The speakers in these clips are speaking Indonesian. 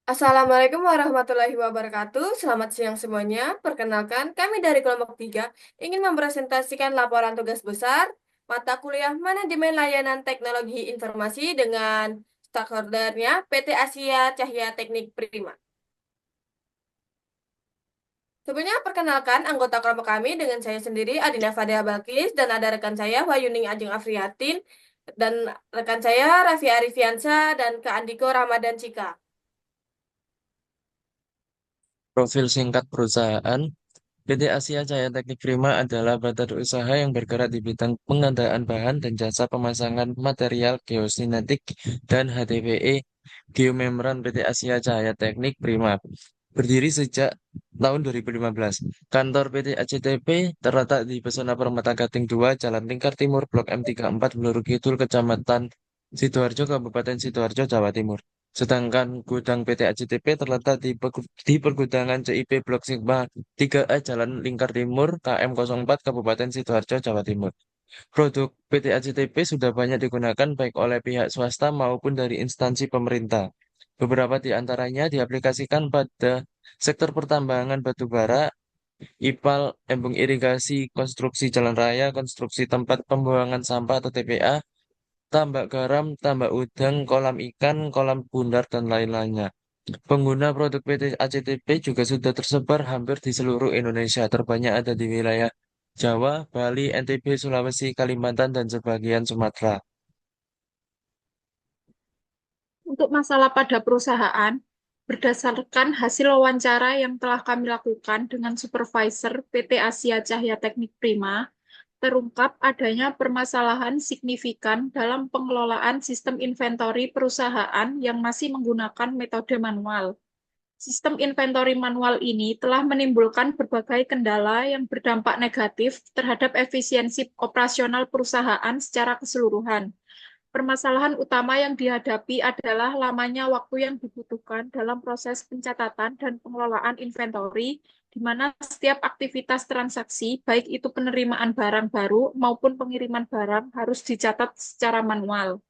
Assalamualaikum warahmatullahi wabarakatuh. Selamat siang semuanya. Perkenalkan, kami dari kelompok 3 ingin mempresentasikan laporan tugas besar mata kuliah Manajemen Layanan Teknologi Informasi dengan stakeholdernya PT Asia Cahya Teknik Prima. Sebelumnya perkenalkan anggota kelompok kami dengan saya sendiri Adina Fadea Balkis dan ada rekan saya Wayuning Ajeng Afriyatin dan rekan saya Raffi Arifiansa dan Kak Andiko Ramadan Cika. Profil singkat perusahaan, PT Asia Cahaya Teknik Prima adalah badan usaha yang bergerak di bidang pengadaan bahan dan jasa pemasangan material geosinetik dan HDPE geomembran PT Asia Cahaya Teknik Prima. Berdiri sejak tahun 2015. Kantor PT ACTP terletak di Pesona Permata Gading 2, Jalan Lingkar Timur, Blok M34, Bluru Kidul, Kecamatan Sidoarjo, Kabupaten Sidoarjo, Jawa Timur. Sedangkan gudang PT ACTP terletak di pergudangan CIP Blok Sigma 3A Jalan Lingkar Timur KM 04 Kabupaten Sidoarjo Jawa Timur. Produk PT ACTP sudah banyak digunakan baik oleh pihak swasta maupun dari instansi pemerintah. Beberapa di antaranya diaplikasikan pada sektor pertambangan batu bara, IPAL, embung irigasi, konstruksi jalan raya, konstruksi tempat pembuangan sampah atau TPA, tambak garam, tambak udang, kolam ikan, kolam bundar, dan lain-lainnya. Pengguna produk PT ACTP juga sudah tersebar hampir di seluruh Indonesia, terbanyak ada di wilayah Jawa, Bali, NTB, Sulawesi, Kalimantan, dan sebagian Sumatera. Untuk masalah pada perusahaan, berdasarkan hasil wawancara yang telah kami lakukan dengan supervisor PT Asia Cahya Teknik Prima, terungkap adanya permasalahan signifikan dalam pengelolaan sistem inventory perusahaan yang masih menggunakan metode manual. Sistem inventory manual ini telah menimbulkan berbagai kendala yang berdampak negatif terhadap efisiensi operasional perusahaan secara keseluruhan. Permasalahan utama yang dihadapi adalah lamanya waktu yang dibutuhkan dalam proses pencatatan dan pengelolaan inventory, di mana setiap aktivitas transaksi, baik itu penerimaan barang baru maupun pengiriman barang, harus dicatat secara manual.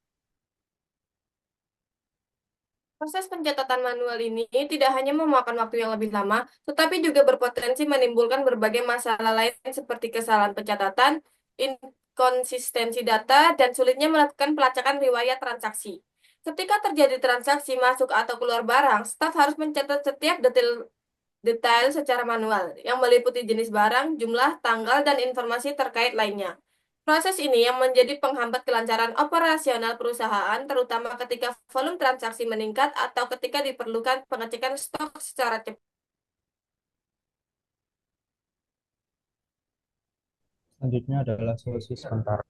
Proses pencatatan manual ini tidak hanya memakan waktu yang lebih lama, tetapi juga berpotensi menimbulkan berbagai masalah lain seperti kesalahan pencatatan, inkonsistensi data, dan sulitnya melakukan pelacakan riwayat transaksi. Ketika terjadi transaksi masuk atau keluar barang, staf harus mencatat setiap detail secara manual, yang meliputi jenis barang, jumlah, tanggal, dan informasi terkait lainnya. Proses ini yang menjadi penghambat kelancaran operasional perusahaan, terutama ketika volume transaksi meningkat atau ketika diperlukan pengecekan stok secara cepat. Selanjutnya adalah solusi sementara.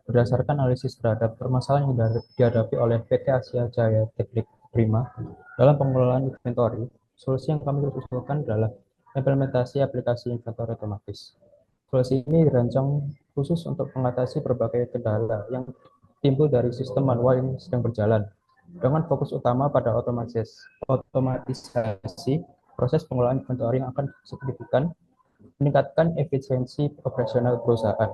Berdasarkan analisis terhadap permasalahan yang dihadapi oleh PT Asia Jaya Teknik Prima dalam pengelolaan inventory, solusi yang kami usulkan adalah implementasi aplikasi inventory otomatis. Solusi ini dirancang khusus untuk mengatasi berbagai kendala yang timbul dari sistem manual yang sedang berjalan, dengan fokus utama pada otomatisasi proses pengelolaan inventory yang akan signifikan meningkatkan efisiensi operasional perusahaan.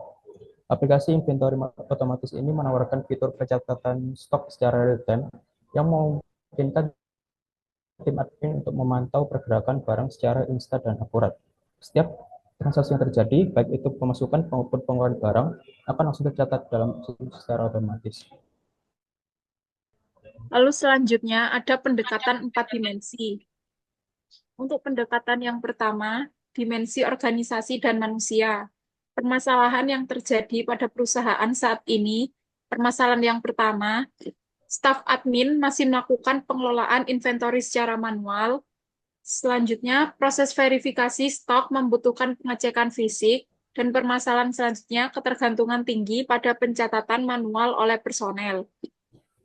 Aplikasi inventory otomatis ini menawarkan fitur pencatatan stok secara real-time yang memungkinkan tim admin untuk memantau pergerakan barang secara instan dan akurat. Setiap transaksi yang terjadi, baik itu pemasukan maupun pengeluaran barang, akan langsung tercatat dalam sistem secara otomatis. Lalu selanjutnya ada pendekatan 4 dimensi. Untuk pendekatan yang pertama, dimensi organisasi dan manusia. Permasalahan yang terjadi pada perusahaan saat ini, permasalahan yang pertama, staf admin masih melakukan pengelolaan inventory secara manual. Selanjutnya, proses verifikasi stok membutuhkan pengecekan fisik, dan permasalahan selanjutnya ketergantungan tinggi pada pencatatan manual oleh personel.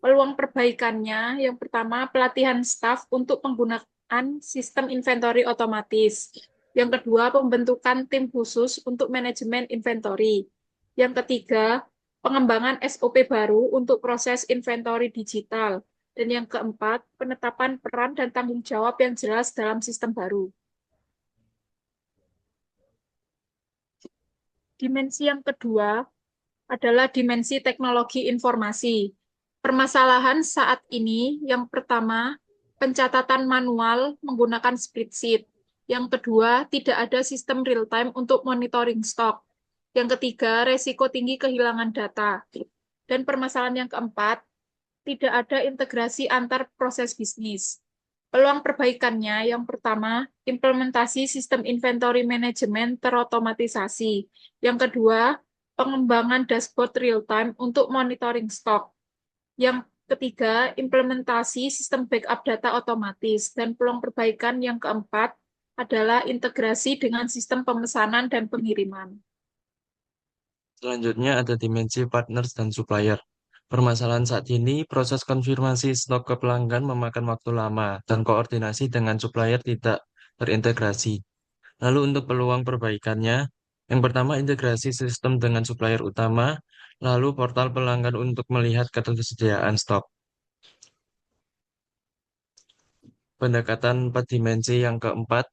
Peluang perbaikannya, yang pertama, pelatihan staf untuk penggunaan sistem inventory otomatis. Yang kedua, pembentukan tim khusus untuk manajemen inventory. Yang ketiga, pengembangan SOP baru untuk proses inventory digital. Dan yang keempat, penetapan peran dan tanggung jawab yang jelas dalam sistem baru. Dimensi yang kedua adalah dimensi teknologi informasi. Permasalahan saat ini yang pertama, pencatatan manual menggunakan spreadsheet. Yang kedua, tidak ada sistem real time untuk monitoring stok. Yang ketiga, resiko tinggi kehilangan data. Dan permasalahan yang keempat, tidak ada integrasi antar proses bisnis. Peluang perbaikannya, yang pertama, implementasi sistem inventory management terotomatisasi. Yang kedua, pengembangan dashboard real time untuk monitoring stok. Yang ketiga, implementasi sistem backup data otomatis. Dan peluang perbaikan yang keempat adalah integrasi dengan sistem pemesanan dan pengiriman. Selanjutnya ada dimensi partners dan supplier. Permasalahan saat ini, proses konfirmasi stok ke pelanggan memakan waktu lama dan koordinasi dengan supplier tidak terintegrasi. Lalu untuk peluang perbaikannya, yang pertama integrasi sistem dengan supplier utama, lalu portal pelanggan untuk melihat ketersediaan stok. Pendekatan 4 dimensi yang keempat,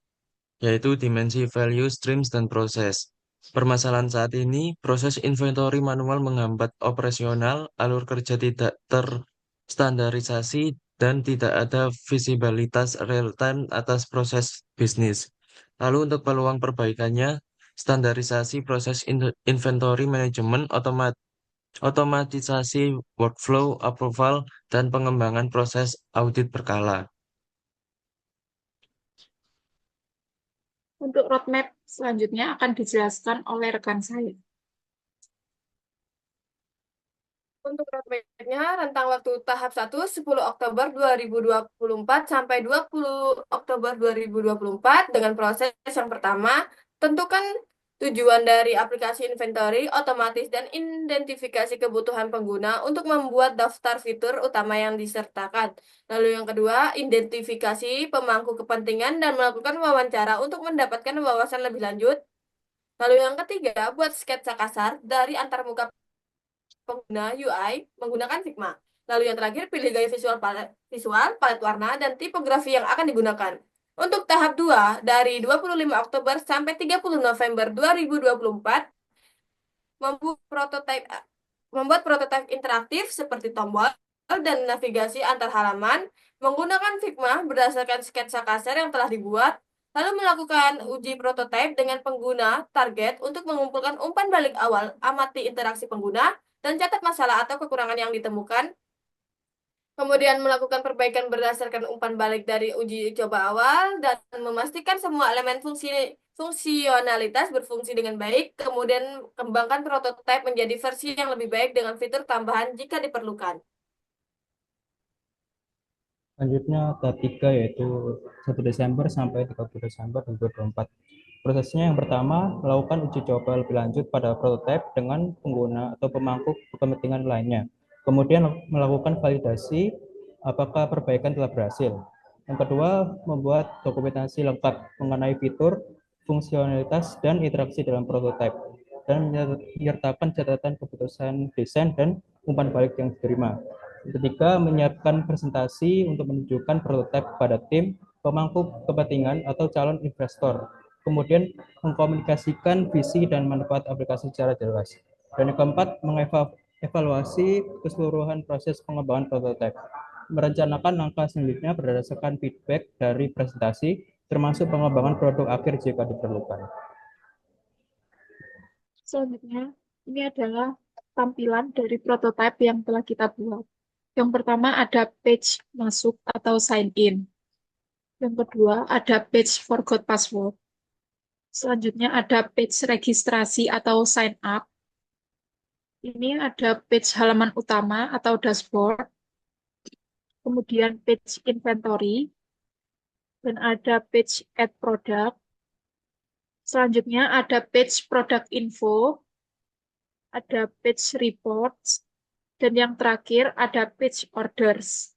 yaitu dimensi value, streams, dan proses. Permasalahan saat ini, proses inventory manual menghambat operasional, alur kerja tidak terstandarisasi, dan tidak ada visibilitas real-time atas proses bisnis. Lalu untuk peluang perbaikannya, standarisasi proses inventory management, otomatisasi workflow, approval, dan pengembangan proses audit berkala. Untuk roadmap selanjutnya akan dijelaskan oleh rekan saya. Untuk roadmap-nya, rentang waktu tahap 1, 10 Oktober 2024 sampai 20 Oktober 2024 dengan proses yang pertama, tentukan tujuan dari aplikasi inventory, otomatis, dan identifikasi kebutuhan pengguna untuk membuat daftar fitur utama yang disertakan. Lalu yang kedua, identifikasi pemangku kepentingan dan melakukan wawancara untuk mendapatkan wawasan lebih lanjut. Lalu yang ketiga, buat sketsa kasar dari antarmuka pengguna UI menggunakan Figma. Lalu yang terakhir, pilih gaya palet warna, dan tipografi yang akan digunakan. Untuk tahap 2, dari 25 Oktober sampai 30 November 2024, membuat prototipe interaktif seperti tombol dan navigasi antar halaman menggunakan Figma berdasarkan sketsa kasar yang telah dibuat, lalu melakukan uji prototipe dengan pengguna target untuk mengumpulkan umpan balik awal, amati interaksi pengguna, dan catat masalah atau kekurangan yang ditemukan. Kemudian melakukan perbaikan berdasarkan umpan balik dari uji coba awal dan memastikan semua elemen fungsionalitas berfungsi dengan baik. Kemudian kembangkan prototipe menjadi versi yang lebih baik dengan fitur tambahan jika diperlukan. Selanjutnya tahap 3 yaitu 1 Desember sampai 30 Desember 2024. Prosesnya yang pertama, melakukan uji coba lebih lanjut pada prototipe dengan pengguna atau pemangku kepentingan lainnya. Kemudian melakukan validasi apakah perbaikan telah berhasil. Yang kedua, membuat dokumentasi lengkap mengenai fitur, fungsionalitas, dan interaksi dalam prototipe, dan menyertakan catatan keputusan desain dan umpan balik yang diterima. Ketiga, menyiapkan presentasi untuk menunjukkan prototipe kepada tim, pemangku kepentingan, atau calon investor. Kemudian mengkomunikasikan visi dan manfaat aplikasi secara jelas. Dan yang keempat, mengevaluasi keseluruhan proses pengembangan prototipe. Merencanakan langkah selanjutnya berdasarkan feedback dari presentasi, termasuk pengembangan produk akhir jika diperlukan. Selanjutnya, ini adalah tampilan dari prototipe yang telah kita buat. Yang pertama ada page masuk atau sign in. Yang kedua ada page forgot password. Selanjutnya ada page registrasi atau sign up. Ini ada page halaman utama atau dashboard. Kemudian page inventory. Dan ada page add product. Selanjutnya ada page product info. Ada page reports. Dan yang terakhir ada page orders.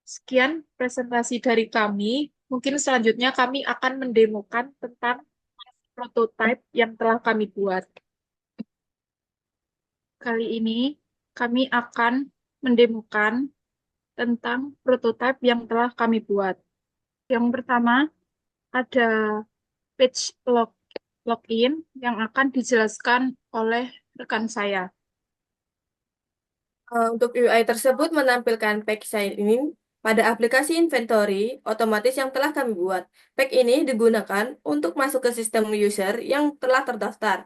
Sekian presentasi dari kami. Mungkin selanjutnya kami akan mendemokan tentang prototipe yang telah kami buat. Kali ini kami akan mendemokan tentang prototipe yang telah kami buat. Yang pertama ada page login yang akan dijelaskan oleh rekan saya. Untuk UI tersebut menampilkan page sign in pada aplikasi inventory otomatis yang telah kami buat. Pack ini digunakan untuk masuk ke sistem user yang telah terdaftar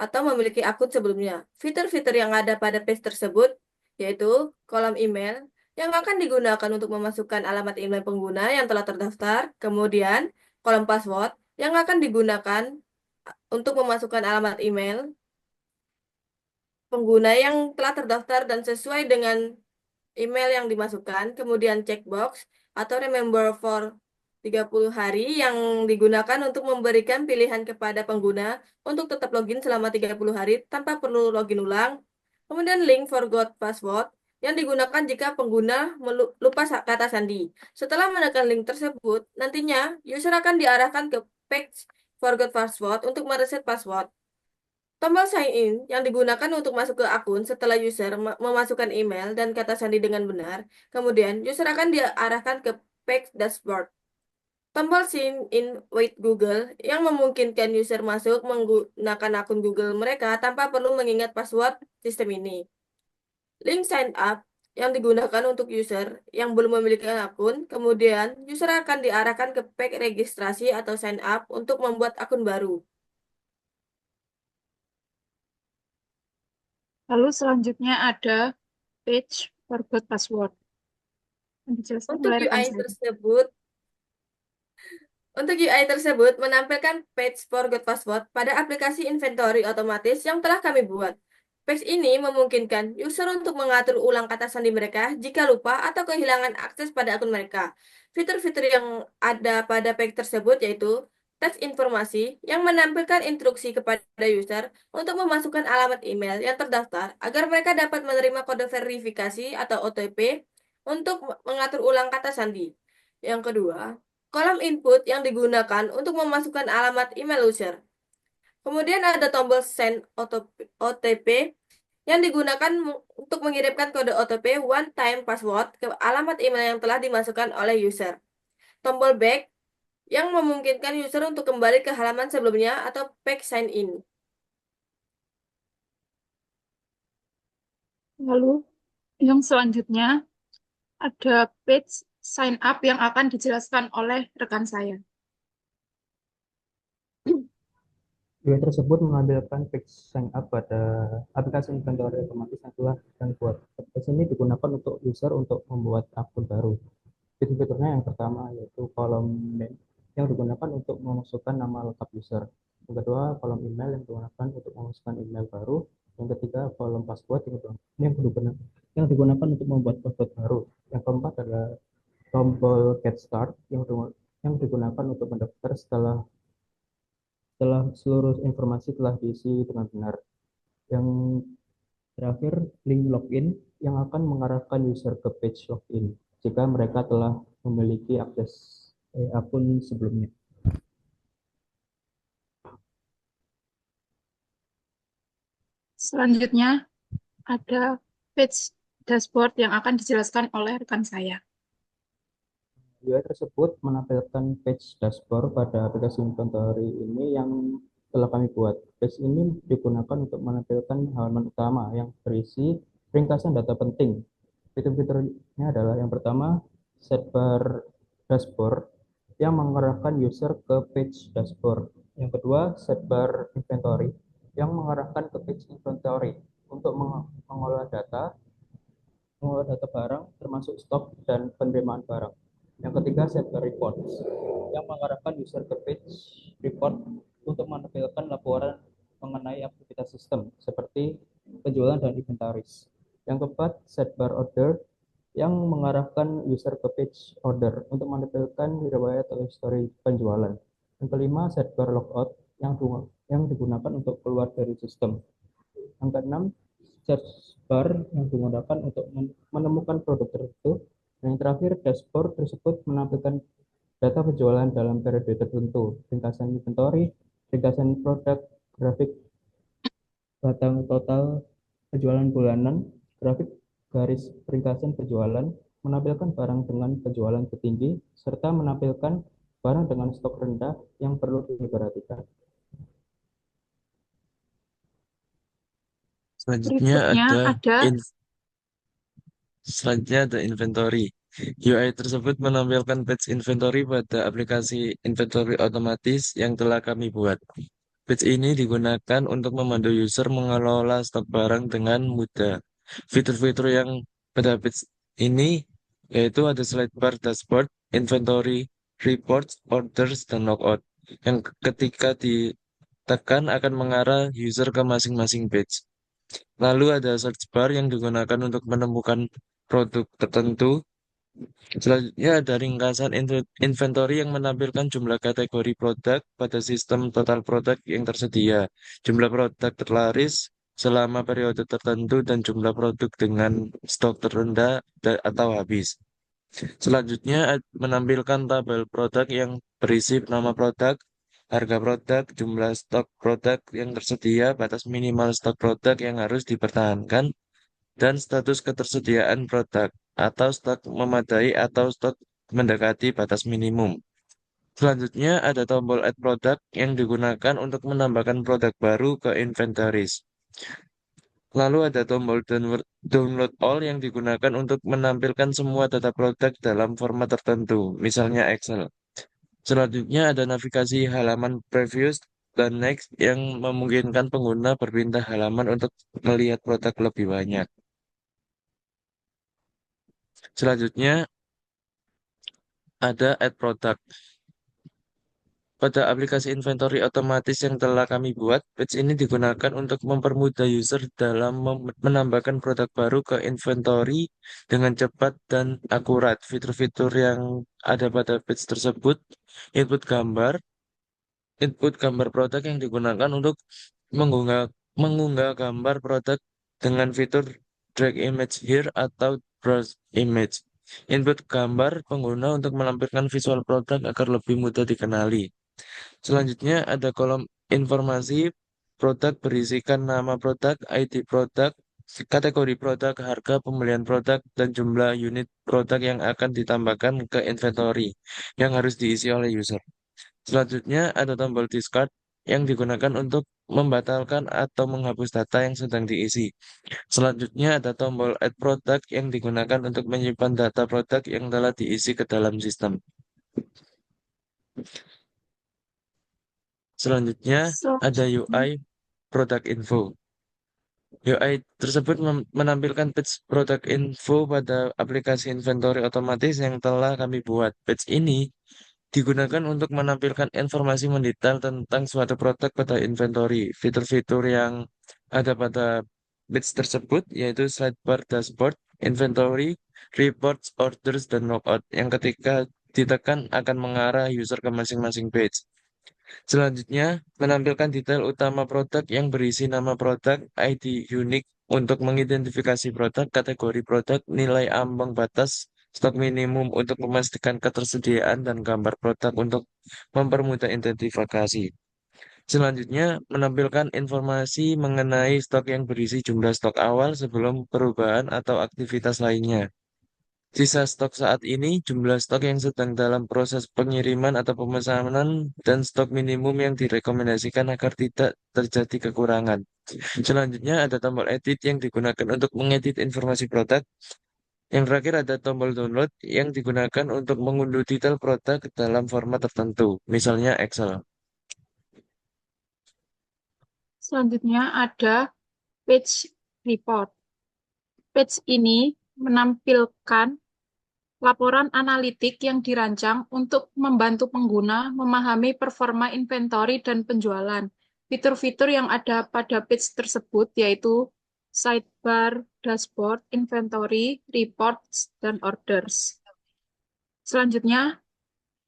atau memiliki akun sebelumnya. Fitur-fitur yang ada pada page tersebut yaitu kolom email yang akan digunakan untuk memasukkan alamat email pengguna yang telah terdaftar, kemudian kolom password yang akan digunakan untuk memasukkan alamat email pengguna yang telah terdaftar dan sesuai dengan email yang dimasukkan, kemudian checkbox atau remember for 30 hari yang digunakan untuk memberikan pilihan kepada pengguna untuk tetap login selama 30 hari tanpa perlu login ulang. Kemudian link forgot password yang digunakan jika pengguna lupa kata sandi. Setelah menekan link tersebut, nantinya user akan diarahkan ke page forgot password untuk mereset password. Tombol sign in yang digunakan untuk masuk ke akun setelah user memasukkan email dan kata sandi dengan benar. Kemudian, user akan diarahkan ke page dashboard. Tombol sign in with Google yang memungkinkan user masuk menggunakan akun Google mereka tanpa perlu mengingat password sistem ini. Link sign up yang digunakan untuk user yang belum memiliki akun, kemudian user akan diarahkan ke page registrasi atau sign up untuk membuat akun baru. Lalu selanjutnya ada page forgot password. Yang dijelaskan Untuk oleh rekan UI saya. tersebut, Untuk UI tersebut menampilkan page forgot password pada aplikasi inventory otomatis yang telah kami buat. Page ini memungkinkan user untuk mengatur ulang kata sandi mereka jika lupa atau kehilangan akses pada akun mereka. Fitur-fitur yang ada pada page tersebut yaitu teks informasi yang menampilkan instruksi kepada user untuk memasukkan alamat email yang terdaftar agar mereka dapat menerima kode verifikasi atau OTP untuk mengatur ulang kata sandi. Yang kedua, kolom input yang digunakan untuk memasukkan alamat email user. Kemudian ada tombol send OTP yang digunakan untuk mengirimkan kode OTP one time password ke alamat email yang telah dimasukkan oleh user. Tombol back yang memungkinkan user untuk kembali ke halaman sebelumnya atau page sign in. Lalu yang selanjutnya ada page sign up yang akan dijelaskan oleh rekan saya. UI tersebut mengambilkan page sign up pada aplikasi inventory otomatis yang telah kami buat. Page ini digunakan untuk user untuk membuat akun baru. Fitur-fiturnya yang pertama yaitu kolom name yang digunakan untuk memasukkan nama lengkap user. Yang kedua, kolom email yang digunakan untuk memasukkan email baru. Yang ketiga, kolom password yang digunakan untuk membuat password baru. Yang keempat adalah tombol get start yang digunakan untuk mendaftar setelah seluruh informasi telah diisi dengan benar. Yang terakhir, link login yang akan mengarahkan user ke page login jika mereka telah memiliki akses akun sebelumnya. Selanjutnya ada page dashboard yang akan dijelaskan oleh rekan saya. UI tersebut menampilkan page dashboard pada aplikasi inventory ini yang telah kami buat. Page ini digunakan untuk menampilkan halaman utama yang berisi ringkasan data penting. Fitur-fiturnya adalah yang pertama, sidebar dashboard yang mengarahkan user ke page dashboard. Yang kedua, sidebar inventory yang mengarahkan ke page inventory untuk mengolah data barang termasuk stok dan penerimaan barang. Yang ketiga, sidebar reports yang mengarahkan user ke page report untuk menampilkan laporan mengenai aktivitas sistem seperti penjualan dan inventaris. Yang keempat, sidebar order yang mengarahkan user ke page order untuk menampilkan riwayat atau history penjualan. Yang kelima, sidebar logout yang digunakan untuk keluar dari sistem. Yang keenam, search bar yang digunakan untuk menemukan produk tertentu. Dan yang terakhir, dashboard tersebut menampilkan data penjualan dalam periode tertentu, ringkasan inventory, ringkasan produk, grafik batang total penjualan bulanan, grafik garis ringkasan penjualan, menampilkan barang dengan penjualan tertinggi, serta menampilkan barang dengan stok rendah yang perlu diperhatikan. Selanjutnya Berikutnya ada ada selanjutnya ada inventory. UI tersebut menampilkan page inventory pada aplikasi inventory otomatis yang telah kami buat. Page ini digunakan untuk membantu user mengelola stok barang dengan mudah. Fitur-fitur yang pada page ini yaitu ada slide bar dashboard, inventory, reports, orders, dan logout. Yang ketika ditekan akan mengarah user ke masing-masing page. Lalu ada search bar yang digunakan untuk menemukan produk tertentu. Selanjutnya ada ringkasan inventory yang menampilkan jumlah kategori produk pada sistem total produk yang tersedia, jumlah produk terlaris selama periode tertentu, dan jumlah produk dengan stok terendah atau habis. Selanjutnya menampilkan tabel produk yang berisi nama produk, harga produk, jumlah stok produk yang tersedia, batas minimal stok produk yang harus dipertahankan, dan status ketersediaan produk atau stok memadai atau stok mendekati batas minimum. Selanjutnya ada tombol add product yang digunakan untuk menambahkan produk baru ke inventaris. Lalu ada tombol download all yang digunakan untuk menampilkan semua data produk dalam format tertentu, misalnya Excel. Selanjutnya ada navigasi halaman previous dan next yang memungkinkan pengguna berpindah halaman untuk melihat produk lebih banyak. Selanjutnya ada add product. Pada aplikasi inventory otomatis yang telah kami buat, page ini digunakan untuk mempermudah user dalam menambahkan produk baru ke inventory dengan cepat dan akurat. Fitur-fitur yang ada pada page tersebut, input gambar, produk yang digunakan untuk mengunggah, mengunggah gambar produk dengan fitur drag image here atau browse image. Input gambar pengguna untuk melampirkan visual produk agar lebih mudah dikenali. Selanjutnya ada kolom informasi produk berisikan nama produk, ID produk, kategori produk, harga pembelian produk, dan jumlah unit produk yang akan ditambahkan ke inventory yang harus diisi oleh user. Selanjutnya ada tombol discard yang digunakan untuk membatalkan atau menghapus data yang sedang diisi. Selanjutnya ada tombol add product yang digunakan untuk menyimpan data produk yang telah diisi ke dalam sistem. Selanjutnya ada UI product info. UI tersebut menampilkan page product info pada aplikasi inventory otomatis yang telah kami buat. Page ini digunakan untuk menampilkan informasi mendetail tentang suatu produk pada inventory. Fitur-fitur yang ada pada page tersebut yaitu slide bar dashboard, inventory, reports, orders, dan logout yang ketika ditekan akan mengarah user ke masing-masing page. Selanjutnya, menampilkan detail utama produk yang berisi nama produk, ID unik untuk mengidentifikasi produk, kategori produk, nilai ambang batas, stok minimum untuk memastikan ketersediaan, dan gambar produk untuk mempermudah identifikasi. Selanjutnya, menampilkan informasi mengenai stok yang berisi jumlah stok awal sebelum perubahan atau aktivitas lainnya. Sisa stok saat ini, jumlah stok yang sedang dalam proses pengiriman atau pemesanan, dan stok minimum yang direkomendasikan agar tidak terjadi kekurangan. Selanjutnya ada tombol edit yang digunakan untuk mengedit informasi produk. Yang terakhir ada tombol download yang digunakan untuk mengunduh detail produk dalam format tertentu, misalnya Excel. Selanjutnya ada page report. Page ini menampilkan laporan analitik yang dirancang untuk membantu pengguna memahami performa inventory dan penjualan. Fitur-fitur yang ada pada page tersebut yaitu sidebar, dashboard, inventory, reports, dan orders. Selanjutnya,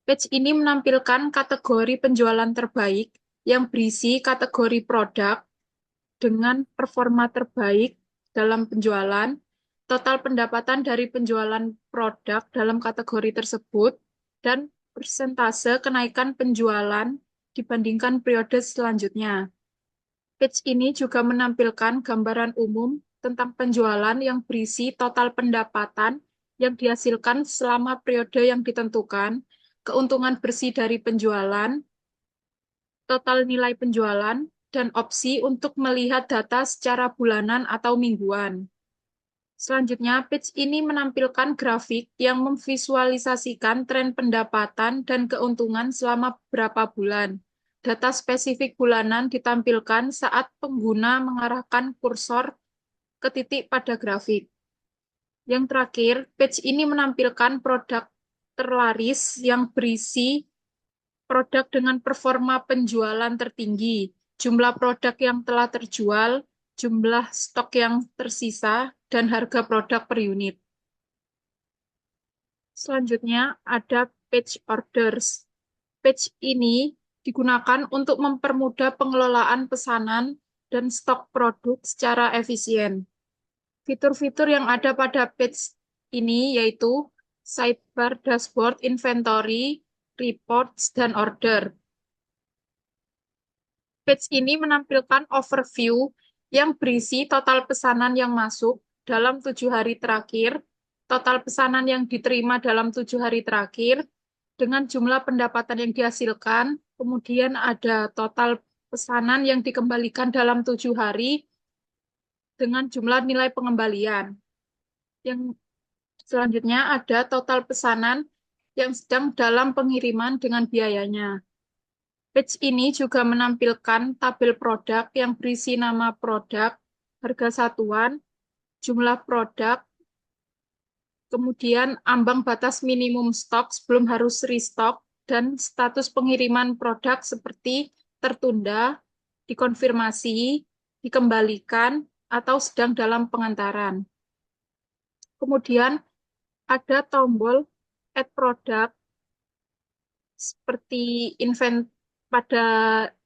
page ini menampilkan kategori penjualan terbaik yang berisi kategori produk dengan performa terbaik dalam penjualan, total pendapatan dari penjualan produk dalam kategori tersebut, dan persentase kenaikan penjualan dibandingkan periode selanjutnya. Page ini juga menampilkan gambaran umum tentang penjualan yang berisi total pendapatan yang dihasilkan selama periode yang ditentukan, keuntungan bersih dari penjualan, total nilai penjualan, dan opsi untuk melihat data secara bulanan atau mingguan. Selanjutnya, page ini menampilkan grafik yang memvisualisasikan tren pendapatan dan keuntungan selama beberapa bulan. Data spesifik bulanan ditampilkan saat pengguna mengarahkan kursor ke titik pada grafik. Yang terakhir, page ini menampilkan produk terlaris yang berisi produk dengan performa penjualan tertinggi, jumlah produk yang telah terjual, jumlah stok yang tersisa, dan harga produk per unit. Selanjutnya ada page orders. Page ini digunakan untuk mempermudah pengelolaan pesanan dan stok produk secara efisien. Fitur-fitur yang ada pada page ini yaitu sidebar, dashboard, inventory, reports, dan order. Page ini menampilkan overview yang berisi total pesanan yang masuk dalam 7 hari terakhir, total pesanan yang diterima dalam 7 hari terakhir, dengan jumlah pendapatan yang dihasilkan, kemudian ada total pesanan yang dikembalikan dalam 7 hari, dengan jumlah nilai pengembalian. Yang selanjutnya ada total pesanan yang sedang dalam pengiriman dengan biayanya. Page ini juga menampilkan tabel produk yang berisi nama produk, harga satuan, jumlah produk, kemudian ambang batas minimum stok sebelum harus restock, dan status pengiriman produk seperti tertunda, dikonfirmasi, dikembalikan, atau sedang dalam pengantaran. Kemudian ada tombol add product seperti pada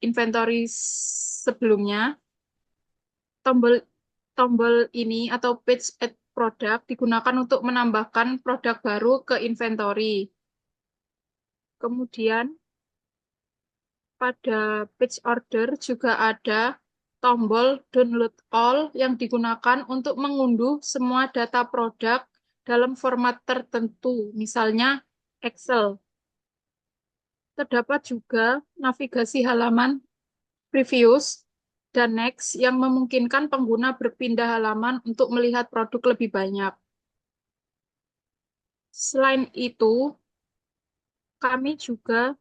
inventory sebelumnya. Tombol ini atau page add product digunakan untuk menambahkan produk baru ke inventory. Kemudian pada page order juga ada tombol download all yang digunakan untuk mengunduh semua data produk dalam format tertentu, misalnya Excel. Terdapat juga navigasi halaman previous dan next yang memungkinkan pengguna berpindah halaman untuk melihat produk lebih banyak. Selain itu, kami juga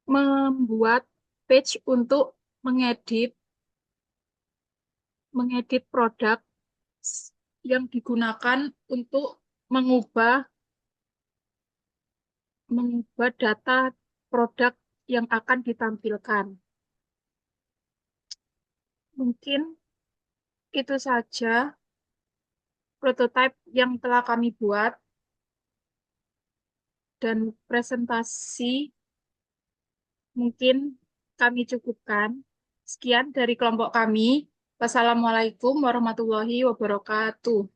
membuat page untuk mengedit produk yang digunakan untuk mengubah data produk yang akan ditampilkan. Mungkin itu saja prototipe yang telah kami buat dan presentasi mungkin kami cukupkan. Sekian dari kelompok kami. Wassalamualaikum warahmatullahi wabarakatuh.